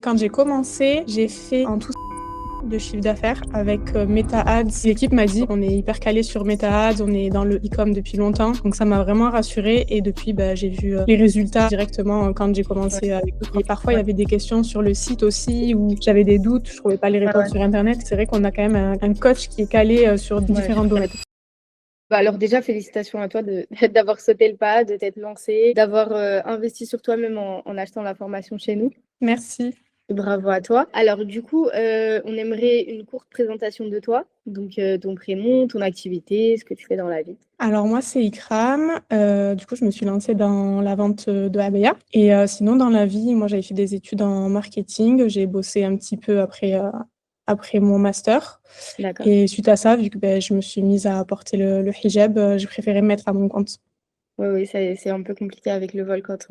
Quand j'ai commencé, j'ai fait en tout de chiffre d'affaires avec Meta Ads. L'équipe m'a dit on est hyper calé sur Meta Ads, on est dans le e-com depuis longtemps. Donc ça m'a vraiment rassurée et depuis j'ai vu les résultats directement quand j'ai commencé avec eux. Et parfois il y avait des questions sur le site aussi où j'avais des doutes, je trouvais pas les réponses sur internet. C'est vrai qu'on a quand même un coach qui est calé sur différents domaines. Alors déjà, félicitations à toi d'avoir sauté le pas, de t'être lancé, d'avoir investi sur toi-même en achetant la formation chez nous. Merci. Bravo à toi. Alors du coup, on aimerait une courte présentation de toi. Donc ton prénom, ton activité, ce que tu fais dans la vie. Alors moi c'est Ikram, du coup je me suis lancée dans la vente de abaya et sinon dans la vie, moi j'avais fait des études en marketing, j'ai bossé un petit peu après mon master D'accord. et suite à ça, vu que je me suis mise à porter le hijab, j'ai préféré me mettre à mon compte. Oui, c'est un peu compliqué avec le vol quand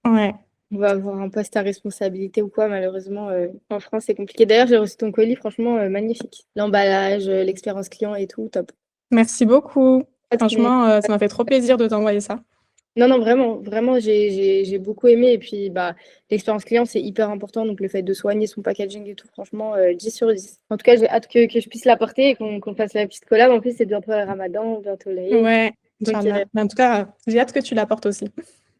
Ouais. on va avoir un poste à responsabilité ou quoi. Malheureusement, en France, c'est compliqué. D'ailleurs, j'ai reçu ton colis, franchement, magnifique. L'emballage, l'expérience client et tout, top. Merci beaucoup. Mais Franchement, ça m'a fait trop plaisir de t'envoyer ça. non, non, vraiment, vraiment, j'ai beaucoup aimé. Et puis, l'expérience client, c'est hyper important. Donc, le fait de soigner son packaging et tout, franchement, 10 sur 10. En tout cas, j'ai hâte que je puisse l'apporter et qu'on fasse la petite collab. En plus, c'est bientôt le Ramadan, bientôt l'Aïd. Ouais, Donc, Inch'Allah. Mais en tout cas, j'ai hâte que tu l'apportes aussi.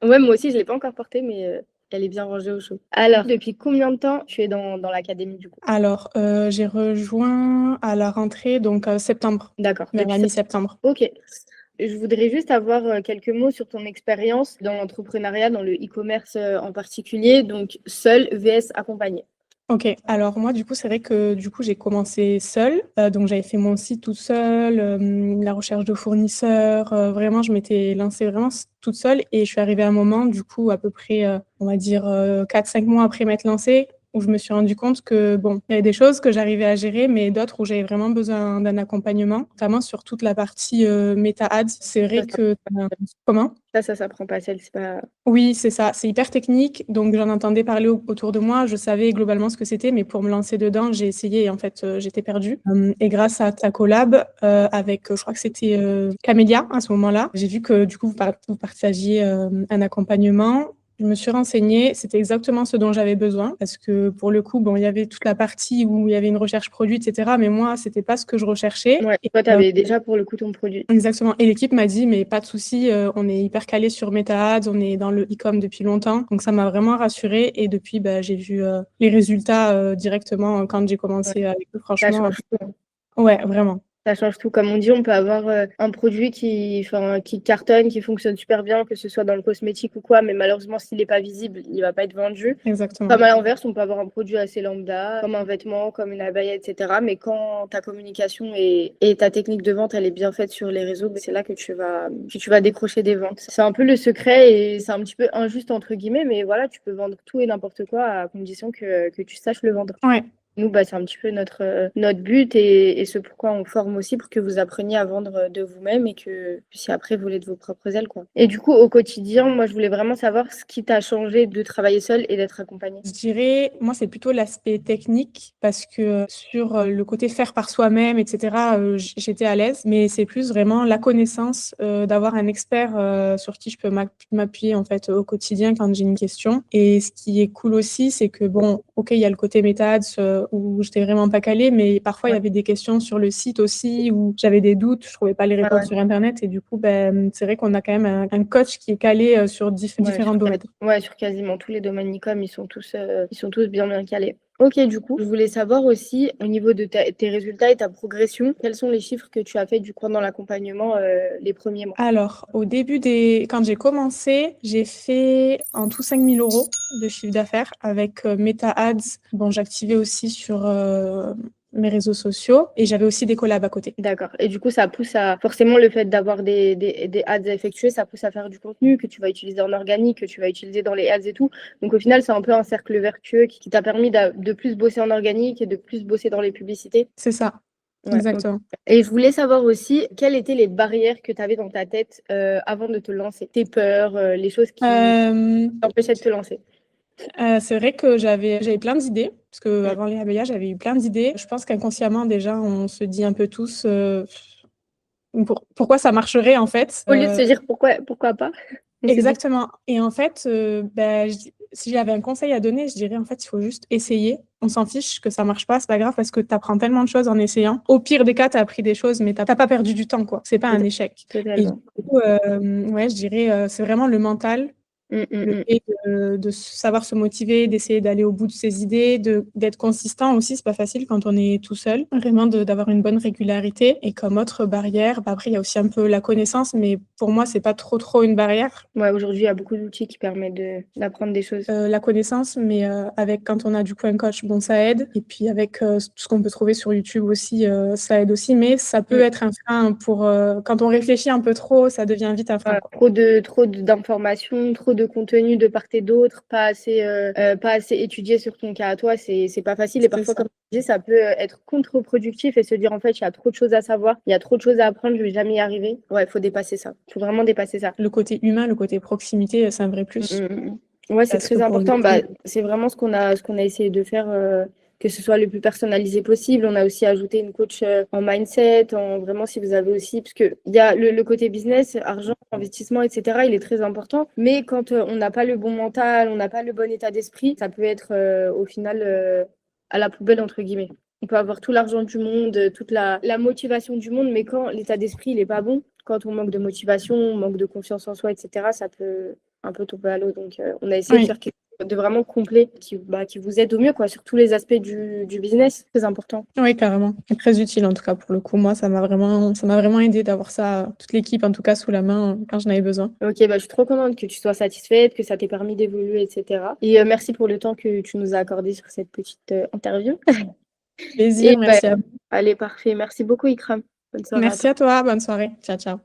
ouais, moi aussi, je ne l'ai pas encore portée, mais elle est bien rangée au chaud. Alors, depuis combien de temps tu es dans l'académie, du coup? Alors, j'ai rejoint à la rentrée, donc septembre, D'accord. vers la mi-septembre. Ok. Je voudrais juste avoir quelques mots sur ton expérience dans l'entrepreneuriat, dans le e-commerce en particulier, donc seul vs accompagné. Ok, alors moi du coup c'est vrai que j'ai commencé seule, donc j'avais fait mon site toute seule, la recherche de fournisseurs, vraiment je m'étais lancée vraiment toute seule et je suis arrivée à un moment du coup à peu près on va dire 4-5 mois après m'être lancée où je me suis rendu compte que bon il y avait des choses que j'arrivais à gérer mais d'autres où j'avais vraiment besoin d'un accompagnement, notamment sur toute la partie Meta Ads. C'est vrai que comment? Ça s'apprend pas seul, c'est pas. Oui, c'est ça, c'est hyper technique. Donc j'en entendais parler autour de moi, je savais globalement ce que c'était, mais pour me lancer dedans, j'ai essayé et en fait j'étais perdue. Et grâce à ta collab avec, je crois que c'était Camélia à ce moment-là, j'ai vu que du coup vous partagiez un accompagnement. Je me suis renseignée, c'était exactement ce dont j'avais besoin parce que pour le coup, bon, il y avait toute la partie où il y avait une recherche produit, etc. Mais moi, c'était pas ce que je recherchais. Ouais, Et, toi, tu avais déjà pour le coup ton produit. exactement. Et l'équipe m'a dit, mais pas de souci, on est hyper calé sur Meta Ads, on est dans le e-com depuis longtemps. Donc ça m'a vraiment rassurée. Et depuis, j'ai vu les résultats directement quand j'ai Ouais. commencé avec eux. Ça Franchement, change tout, hein. ouais, vraiment. Ça change tout. Comme on dit, on peut avoir un produit qui cartonne, qui fonctionne super bien, que ce soit dans le cosmétique ou quoi, mais malheureusement, s'il n'est pas visible, il ne va pas être vendu. Exactement. Comme à l'inverse, on peut avoir un produit assez lambda, comme un vêtement, comme une abaya, etc. Mais quand ta communication et ta technique de vente, elle est bien faite sur les réseaux, c'est là que tu vas décrocher des ventes. C'est un peu le secret et c'est un petit peu injuste entre guillemets, mais voilà, tu peux vendre tout et n'importe quoi à condition que tu saches le vendre. Ouais. Nous, c'est un petit peu notre but et ce pourquoi on forme aussi pour que vous appreniez à vendre de vous-même et que puissiez après voler de vos propres ailes, quoi. Et du coup, au quotidien, moi, je voulais vraiment savoir ce qui t'a changé de travailler seul et d'être accompagné. Je dirais, moi, c'est plutôt l'aspect technique parce que sur le côté faire par soi-même, etc., j'étais à l'aise, mais c'est plus vraiment la connaissance d'avoir un expert sur qui je peux m'appuyer en fait au quotidien quand j'ai une question. Et ce qui est cool aussi, c'est que bon, ok, il y a le côté méthode où j'étais vraiment pas calée, mais parfois il y avait des questions sur le site aussi où j'avais des doutes, je trouvais pas les réponses sur Internet et du coup, c'est vrai qu'on a quand même un coach qui est calé sur différents domaines. Ouais, sur quasiment tous les domaines Nicom, ils sont tous bien calés. Ok, du coup, je voulais savoir aussi au niveau de tes résultats et ta progression, quels sont les chiffres que tu as fait du coup dans l'accompagnement les premiers mois? Alors, quand j'ai commencé, j'ai fait en tout 5 000 euros de chiffre d'affaires avec Meta Ads. Bon, j'activais aussi sur mes réseaux sociaux et j'avais aussi des collabs à côté. D'accord. Et du coup, ça pousse à forcément le fait d'avoir des ads à effectuer, ça pousse à faire du contenu que tu vas utiliser en organique, que tu vas utiliser dans les ads et tout. Donc au final, c'est un peu un cercle vertueux qui t'a permis de plus bosser en organique et de plus bosser dans les publicités. C'est ça, Ouais, ok. exactement. Et je voulais savoir aussi quelles étaient les barrières que tu avais dans ta tête avant de te lancer. Tes peurs, les choses qui Euh, t'empêchaient de te lancer. c'est vrai que j'avais plein d'idées, parce que avant les ABA, j'avais eu plein d'idées. Je pense qu'inconsciemment, déjà, on se dit un peu tous pourquoi ça marcherait en fait. Au lieu de se dire pourquoi pas. On se dit Exactement. Et en fait, si j'avais un conseil à donner, je dirais en fait, il faut juste essayer. On s'en fiche que ça marche pas, c'est pas grave parce que tu apprends tellement de choses en essayant. Au pire des cas, tu as appris des choses, mais t'as pas perdu du temps, quoi. C'est pas un échec. Et du Totalement. coup, ouais, je dirais, c'est vraiment le mental, le Mm. fait de savoir se motiver, d'essayer d'aller au bout de ses idées, d'être consistant aussi, c'est pas facile quand on est tout seul. Vraiment d'avoir une bonne régularité. Et comme autre barrière, bah après, il y a aussi un peu la connaissance, mais pour moi, c'est pas trop une barrière. Ouais, aujourd'hui, il y a beaucoup d'outils qui permettent d'apprendre des choses. La connaissance, mais avec quand on a du coup un coach, bon, ça aide. Et puis avec tout ce qu'on peut trouver sur YouTube aussi, ça aide aussi. Mais ça peut Mm. être un frein pour quand on réfléchit un peu trop, ça devient vite un frein, quoi. D'informations, trop de contenu de part et d'autre, pas assez étudié sur ton cas à toi, c'est pas facile. Et C'est parfois, ça. comme tu dis, ça peut être contre-productif et se dire en fait, il y a trop de choses à savoir, il y a trop de choses à apprendre, je vais jamais y arriver. Ouais, il faut dépasser ça. Il faut vraiment dépasser ça. Le côté humain, le côté proximité, c'est un vrai Mm, plus. mm, mm. Ouais, c'est Parce que très pour le important. Bah, coup, c'est vraiment ce qu'on a essayé de faire, que ce soit le plus personnalisé possible. On a aussi ajouté une coach en mindset, en vraiment si vous avez aussi, parce que il y a le côté business, argent, investissement, etc. Il est très important. Mais quand on n'a pas le bon mental, on n'a pas le bon état d'esprit, ça peut être au final à la poubelle entre guillemets. On peut avoir tout l'argent du monde, toute la motivation du monde, mais quand l'état d'esprit il est pas bon, quand on manque de motivation, on manque de confiance en soi, etc., ça peut un peu tomber à l'eau. Donc, on a essayé de oui, faire quelque chose de vraiment complet qui vous aide au mieux, quoi, sur tous les aspects du business. Très important. oui, carrément. C'est très utile en tout cas pour le coup. Moi, ça m'a vraiment aidé d'avoir ça, toute l'équipe en tout cas sous la main quand j'en avais besoin. Ok, bah, je suis trop contente que tu sois satisfaite, que ça t'ait permis d'évoluer, etc. Et merci pour le temps que tu nous as accordé sur cette petite interview. Et Plaisir, bah, merci à vous. allez, parfait. Merci beaucoup, Ikram. Bonne soirée à Merci toi. à toi, bonne soirée. Ciao, ciao.